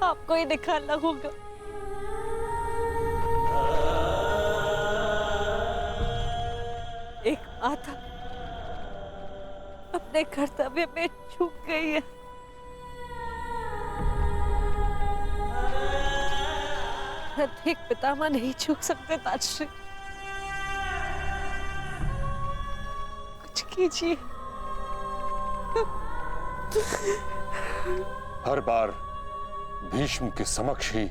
आपको ही निकालना होगा। एक माता अपने कर्तव्य में चूक गई है। एक पितामह नहीं चूक सकते ताजश्री। कुछ कीजिए। हर बार भीष्म के समक्ष ही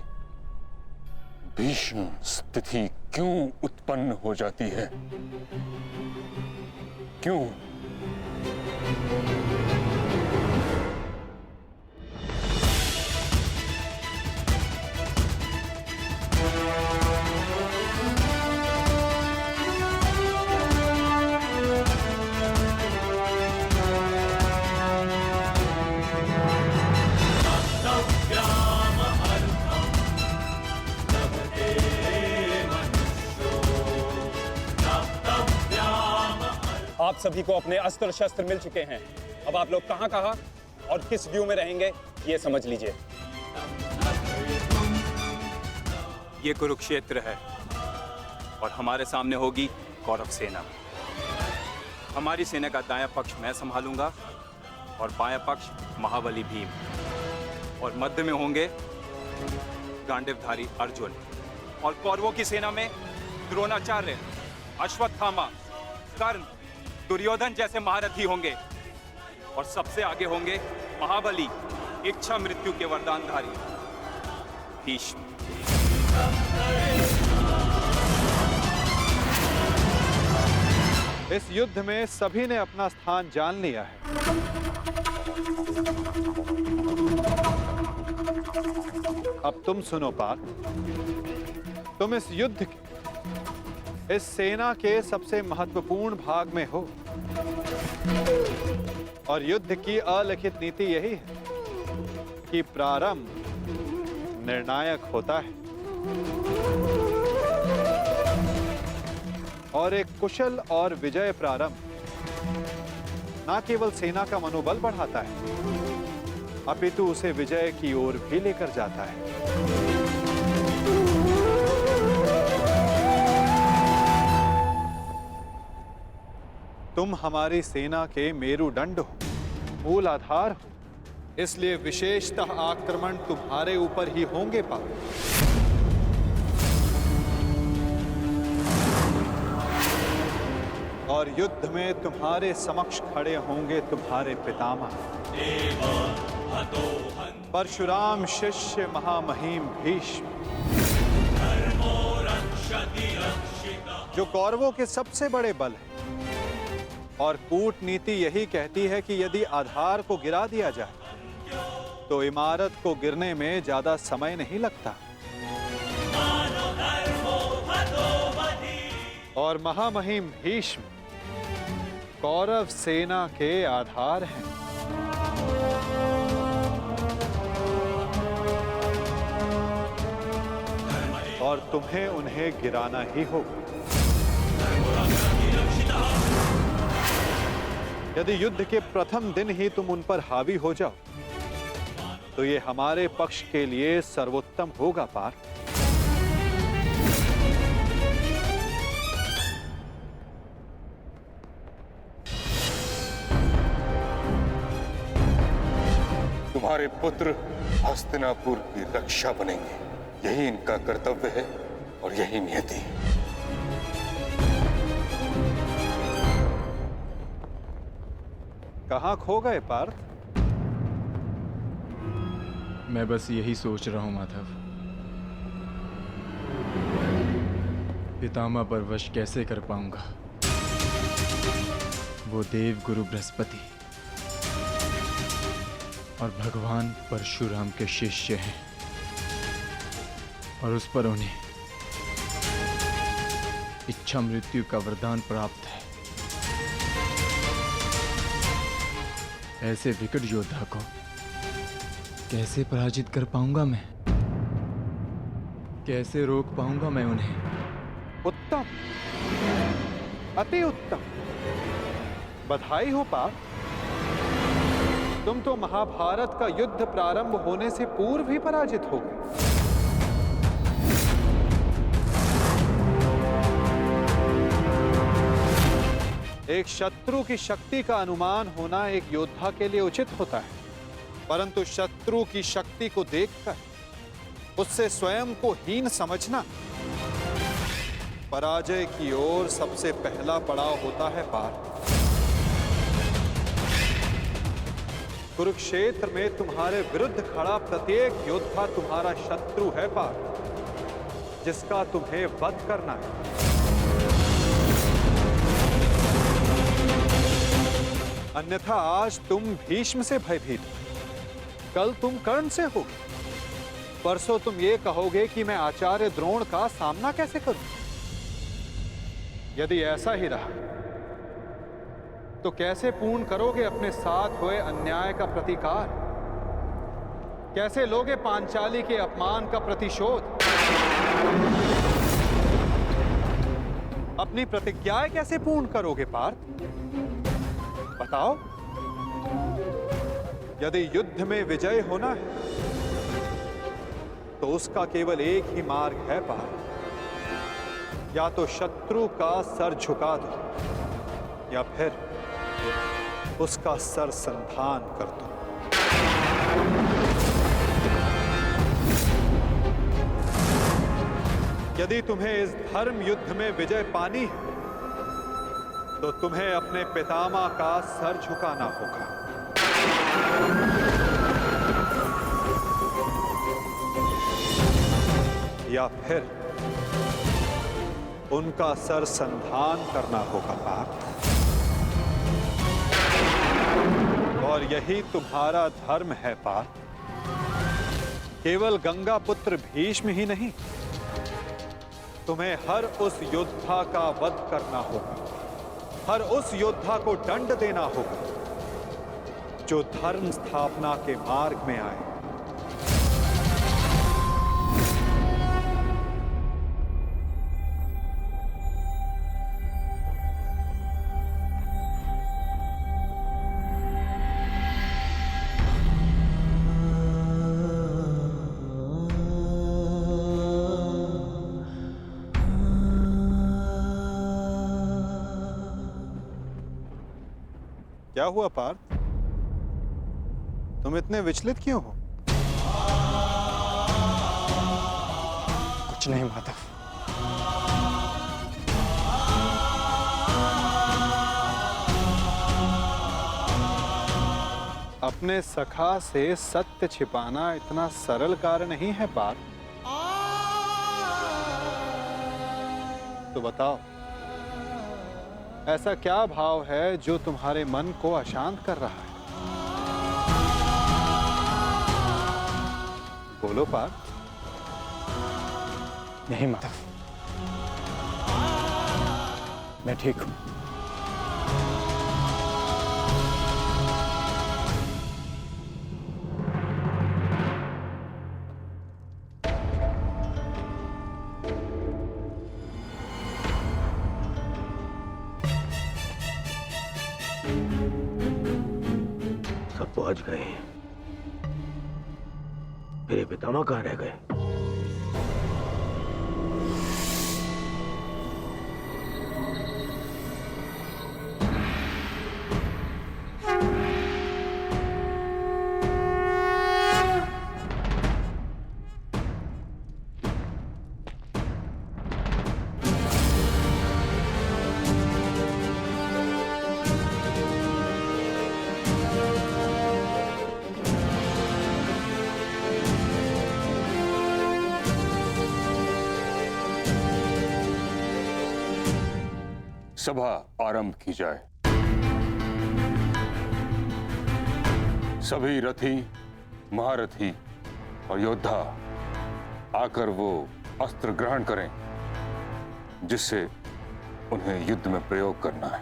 भीष्म स्थिति क्यों उत्पन्न हो जाती है? क्यों? आप सभी को अपने अस्त्र शस्त्र मिल चुके हैं। अब आप लोग कहां और किस व्यू में रहेंगे ये समझ लीजिए। ये कुरुक्षेत्र है और हमारे सामने होगी कौरव सेना। हमारी सेना का दायां पक्ष मैं संभालूंगा और बायां पक्ष महाबली भीम, और मध्य में होंगे गांडीवधारी अर्जुन। और कौरवों की सेना में द्रोणाचार्य, अश्वत्थामा, कर्ण, दुर्योधन जैसे महारथी होंगे, और सबसे आगे होंगे महाबली, इच्छा मृत्यु के वरदानधारी भीष्म। इस युद्ध में सभी ने अपना स्थान जान लिया है। अब तुम सुनो पार्थ, तुम इस युद्ध के, इस सेना के सबसे महत्वपूर्ण भाग में हो, और युद्ध की अलिखित नीति यही है कि प्रारंभ निर्णायक होता है, और एक कुशल और विजय प्रारंभ न केवल सेना का मनोबल बढ़ाता है, अपितु उसे विजय की ओर भी लेकर जाता है। तुम हमारी सेना के मेरुदंड हो, मूल आधार हो, इसलिए विशेषतः आक्रमण तुम्हारे ऊपर ही होंगे पार्थ। और युद्ध में तुम्हारे समक्ष खड़े होंगे तुम्हारे पितामह परशुराम शिष्य महामहिम भीष्म, जो कौरवों के सबसे बड़े बल हैं। और कूटनीति यही कहती है कि यदि आधार को गिरा दिया जाए तो इमारत को गिरने में ज्यादा समय नहीं लगता। और महामहिम भीष्म कौरव सेना के आधार हैं। और तुम्हें उन्हें गिराना ही होगा। यदि युद्ध के प्रथम दिन ही तुम उन पर हावी हो जाओ तो ये हमारे पक्ष के लिए सर्वोत्तम होगा पार्थ। तुम्हारे पुत्र हस्तिनापुर की रक्षा बनेंगे, यही इनका कर्तव्य है और यही नियति है। कहां खो गए पार्थ? मैं बस यही सोच रहा हूं माधव, पितामह पर वश कैसे कर पाऊंगा। वो देव गुरु बृहस्पति और भगवान परशुराम के शिष्य हैं, और उस पर उन्हें इच्छा मृत्यु का वरदान प्राप्त है। ऐसे विकट योद्धा को कैसे पराजित कर पाऊंगा मैं? कैसे रोक पाऊंगा मैं उन्हें? उत्तम, अति उत्तम, बधाई हो पार्थ। तुम तो महाभारत का युद्ध प्रारंभ होने से पूर्व ही पराजित हो गए। एक शत्रु की शक्ति का अनुमान होना एक योद्धा के लिए उचित होता है, परंतु शत्रु की शक्ति को देखकर उससे स्वयं को हीन समझना पराजय की ओर सबसे पहला पड़ाव होता है पार्थ। कुरुक्षेत्र में तुम्हारे विरुद्ध खड़ा प्रत्येक योद्धा तुम्हारा शत्रु है पार्थ, जिसका तुम्हें वध करना है। अन्यथा आज तुम भीष्म से भयभीत, कल तुम कर्ण से होगे, परसों तुम ये कहोगे कि मैं आचार्य द्रोण का सामना कैसे करूं। यदि ऐसा ही रहा तो कैसे पूर्ण करोगे अपने साथ हुए अन्याय का प्रतिकार? कैसे लोगे पांचाली के अपमान का प्रतिशोध? अपनी प्रतिज्ञाएं कैसे पूर्ण करोगे पार्थ? बताओ। यदि युद्ध में विजय होना है तो उसका केवल एक ही मार्ग है पार्थ, या तो शत्रु का सर झुका दो या फिर उसका सर संधान कर दो। यदि तुम्हें इस धर्म युद्ध में विजय पानी है तो तुम्हें अपने पितामह का सर झुकाना होगा। या फिर उनका सर संधान करना होगा पार्थ। और यही तुम्हारा धर्म है पार्थ। केवल गंगा पुत्र भीष्म ही नहीं, तुम्हें हर उस योद्धा का वध करना होगा, हर उस योद्धा को दंड देना होगा जो धर्म स्थापना के मार्ग में आए। क्या हुआ पार्थ? तुम इतने विचलित क्यों हो? कुछ नहीं माधव। अपने सखा से सत्य छिपाना इतना सरल कार्य नहीं है पार्थ। तो बताओ, ऐसा क्या भाव है जो तुम्हारे मन को अशांत कर रहा है? बोलो पार्थ। नहीं माधव, मैं ठीक हूं। सब पहुंच गए, मेरे पितामह कहाँ रह गए? सभा आरंभ की जाए। सभी रथी, महारथी और योद्धा आकर वो अस्त्र ग्रहण करें जिससे उन्हें युद्ध में प्रयोग करना है।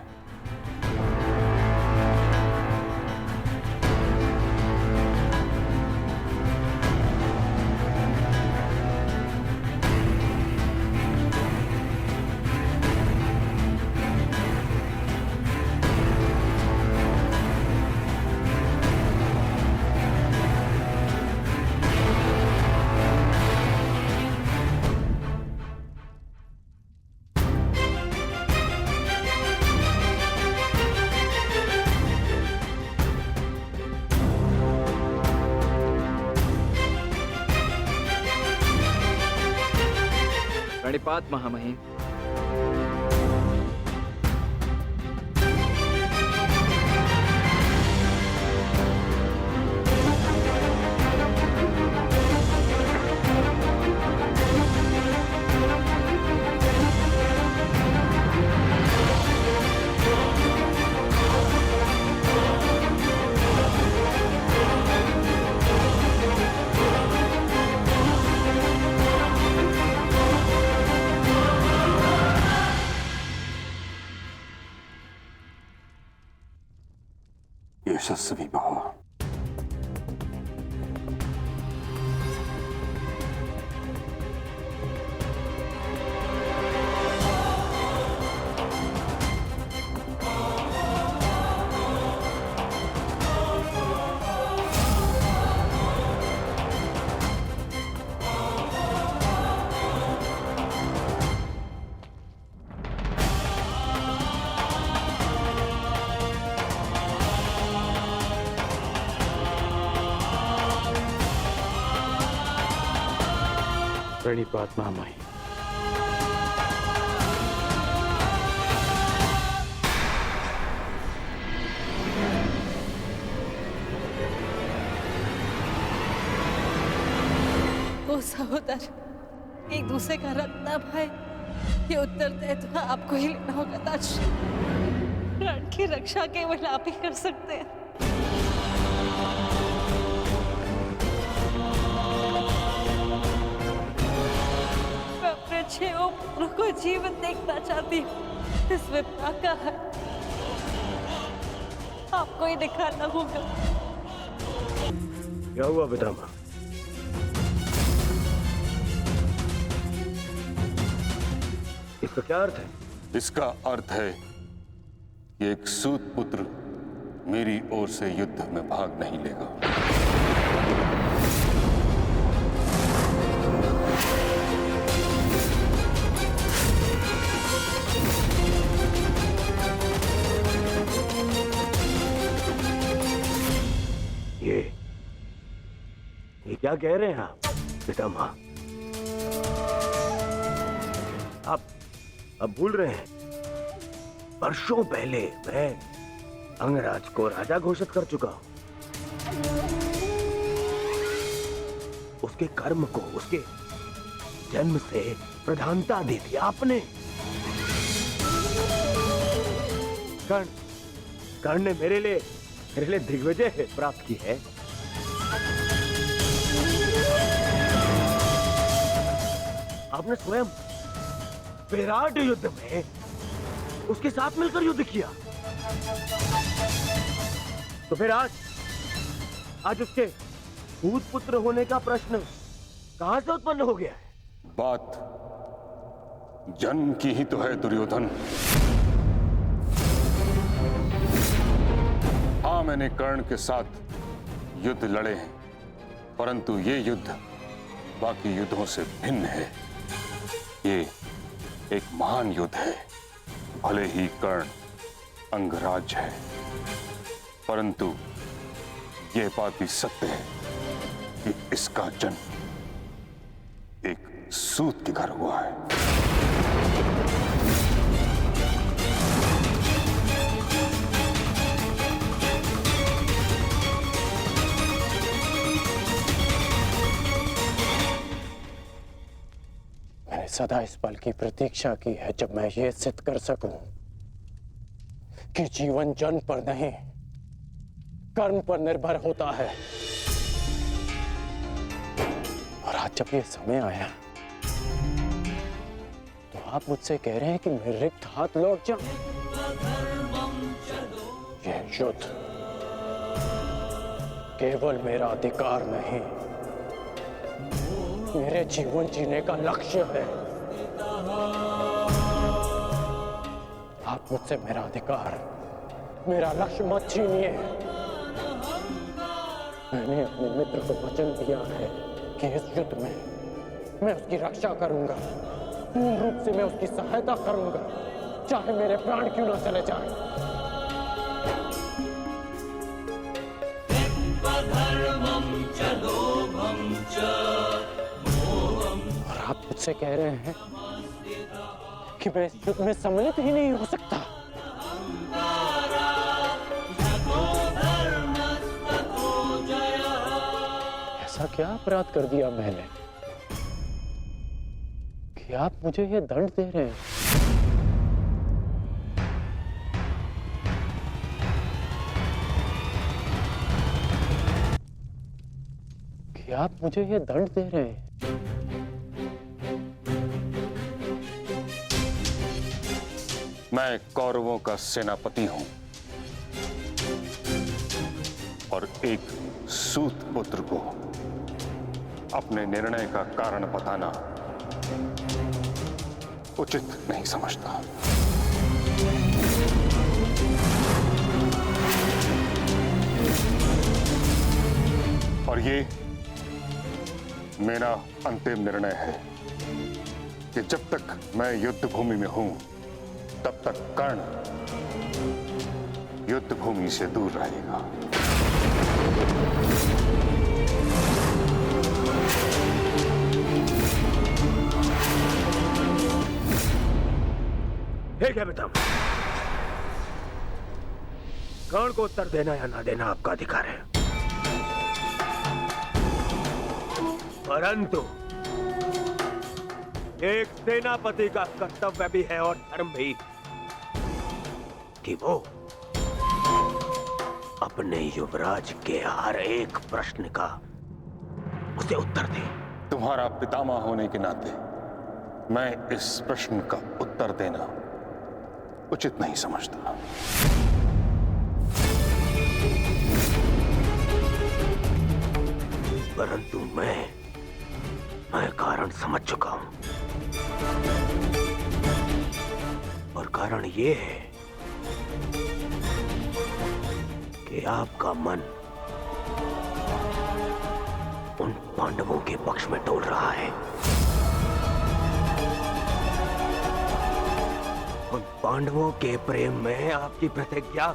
प्रणिपात महामहिम। यशस्वी भव। प्रणिपात महामहिम। वो सहोदर एक दूसरे का रक्त ना भाई, ये उत्तरदायित्व आपको ही लेना होगा ताज। प्राण की रक्षा केवल आप ही कर सकते हैं। मैं अपने 6 पुत्रों को जीवित देखना चाहती हूँ। इस विपदा का है आपको ही दिखाना होगा। क्या हुआ पितामह? इसका क्या अर्थ है? इसका अर्थ है कि एक सूत पुत्र मेरी ओर से युद्ध में भाग नहीं लेगा। ये क्या कह रहे हैं आप पितामह? आप अब भूल रहे हैं, वर्षों पहले मैं अंगराज को राजा घोषित कर चुका हूं। उसके कर्म को उसके जन्म से प्रधानता दी थी आपने। कर्ण ने मेरे लिए दिग्विजय प्राप्त की है। आपने स्वयं विराट युद्ध में उसके साथ मिलकर युद्ध किया। तो फिर आज उसके भूत पुत्र होने का प्रश्न कहां से उत्पन्न हो गया है? बात जन्म की ही तो है दुर्योधन। हाँ, मैंने कर्ण के साथ युद्ध लड़े हैं, परंतु ये युद्ध बाकी युद्धों से भिन्न है। ये एक महान युद्ध है। भले ही कर्ण अंगराज है, परंतु यह बात भी सत्य है कि इसका जन्म एक सूत के घर हुआ है। मैंने सदा इस पल की प्रतीक्षा की है जब मैं ये सिद्ध कर सकूं कि जीवन जन्म पर नहीं, कर्म पर निर्भर होता है। और आज जब ये समय आया तो आप मुझसे कह रहे हैं कि मैं रिक्त हाथ लौट जाऊं। यह युद्ध केवल मेरा अधिकार नहीं, मेरे जीवन जीने का लक्ष्य है। आप मुझसे मेरा अधिकार, मेरा लक्ष्य मत छीनिए। मैंने अपने मित्र को वचन दिया है कि इस युद्ध में मैं उसकी रक्षा करूंगा, पूर्ण रूप से मैं उसकी सहायता करूंगा, चाहे मेरे प्राण क्यों ना चले जाएं। और आप मुझसे कह रहे हैं कि मैं इस युद्ध में सम्मिलित ही नहीं हो सकता। ऐसा क्या अपराध कर दिया मैंने कि आप मुझे यह दंड दे रहे हैं? कि आप मुझे यह दंड दे रहे हैं? मैं कौरवों का सेनापति हूं और एक सूत पुत्र को अपने निर्णय का कारण बताना उचित नहीं समझता। और ये मेरा अंतिम निर्णय है कि जब तक मैं युद्ध भूमि में हूं तब तक कर्ण युद्ध भूमि से दूर रहेगा। ठीक है बेटा, कर्ण को उत्तर देना या ना देना आपका अधिकार है, परंतु एक सेनापति का कर्तव्य भी है और धर्म भी कि वो अपने युवराज के हर एक प्रश्न का उसे उत्तर दे। तुम्हारा पितामह होने के नाते मैं इस प्रश्न का उत्तर देना उचित नहीं समझता। परंतु मैं कारण समझ चुका हूं, और कारण ये है कि आपका मन उन पांडवों के पक्ष में डोल रहा है। उन पांडवों के प्रेम में आपकी प्रतिज्ञा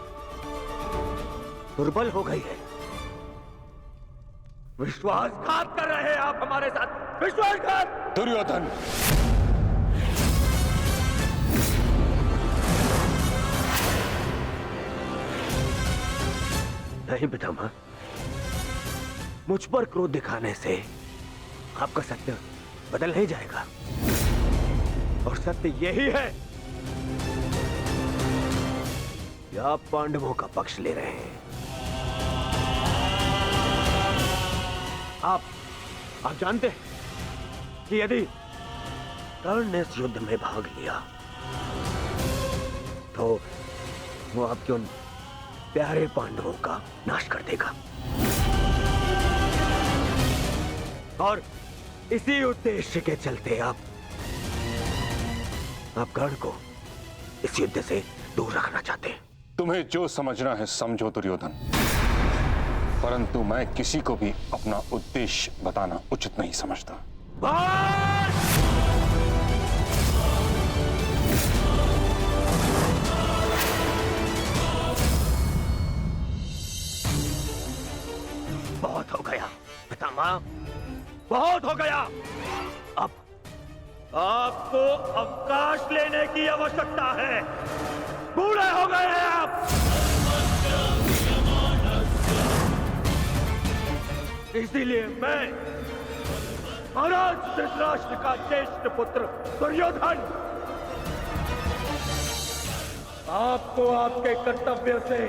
दुर्बल हो गई है। विश्वासघात कर रहे हैं आप हमारे साथ, विश्वासघात। दुर्योधन, नहीं पितामह, मुझ पर क्रोध दिखाने से आपका सत्य बदल नहीं जाएगा, और सत्य यही है कि आप पांडवों का पक्ष ले रहे हैं। आप जानते हैं कि यदि कर्ण ने इस युद्ध में भाग लिया तो वो आपके उन प्यारे पांडवों का नाश कर देगा, और इसी उद्देश्य के चलते आप कर्ण को इस युद्ध से दूर रखना चाहते हैं। तुम्हें जो समझना है समझो दुर्योधन, परंतु मैं किसी को भी अपना उद्देश्य बताना उचित नहीं समझता। बहुत हो गया पितामह, बहुत हो गया। अब आपको अवकाश लेने की आवश्यकता है। बूढ़े हो गए हैं आप। इसीलिए मैं महाराज धृतराष्ट्र का ज्येष्ठ पुत्र दुर्योधन आपको आपके कर्तव्य से